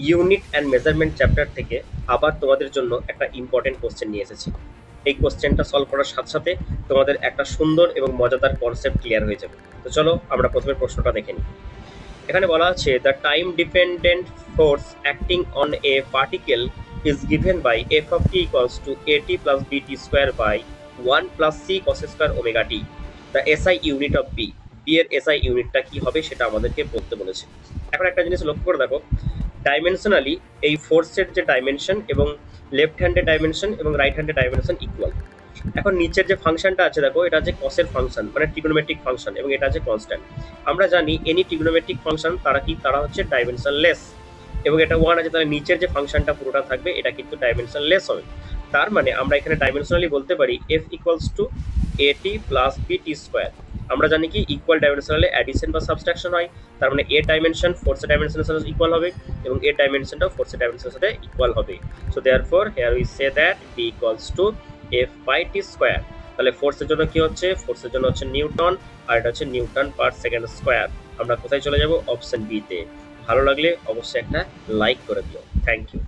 Unit and measurement chapter থেকে আবার তোমাদের জন্য একটা ইম্পর্টেন্ট কোশ্চেন নিয়ে এসেছি। এই কোশ্চেনটা সলভ করার সাথে সাথে তোমাদের একটা সুন্দর এবং মজাদার কনসেপ্ট ক্লিয়ার হয়ে যাবে। তো চলো আমরা প্রথমে প্রশ্নটা দেখে নিই। এখানে বলা আছে the time dependent force acting on a particle is given by F of t equals to a t plus b t square by 1 plus c cos square omega t. The SI unit of b. B এর SI ইউনিটটা কি হবে সেটা আমাদেরকে বলতে বলেছে। এখন একটা জিনিস লক্ষ্য করে দেখো, ডাইমেনশনালি এই ফোর্সের যে ডাইমেনশন এবং লেফট হ্যান্ডের ডাইমেনশন এবং রাইট হ্যান্ডের ডাইমেনশন ইকুয়াল। এখন নিচের যে ফাংশনটা আছে দেখো, এটা আছে কসের ফাংশন মানে ট্রিগোনোমেট্রিক ফাংশন এবং এটা আছে কনস্ট্যান্ট। আমরা জানি এনি ট্রিগোনোমেট্রিক ফাংশন তারা হচ্ছে ডাইমেনশনলেস এবং এটা 1 আছে, তাহলে নিচের যে ফাংশনটা পুরোটা থাকবে এটা কিন্তু ডাইমেনশনলেস হবে। তার মানে আমরা এখানে ডাইমেনশনালি বলতে পারি F equals to a t plus b t square. আমরা জানি কি ইকুয়াল ডাইমেনশনালে অ্যাডিশন বা সাবট্রাকশন হয়, তার মানে এ ডাইমেনশন ফোর্সের ডাইমেনশনের সাথে ইকুয়াল হবে এবং এ ডাইমেনশনটাও ফোর্সের ডাইমেনশনের সাথে ইকুয়াল হবে। So therefore here we say that b equals to F by t square. তাহলে ফোর্সের জন্য কি হচ্ছে, ফোর্সের জন্য হচ্ছে নিউটন আর এটা হচ্ছে নিউটন পার সেকেন্ড স্কোয়ার। আমরা কোথায় চলে যাব, অপশন বি তে। ভালো লাগলে অবশ্যই একটা লাইক করে দিও। Thank you.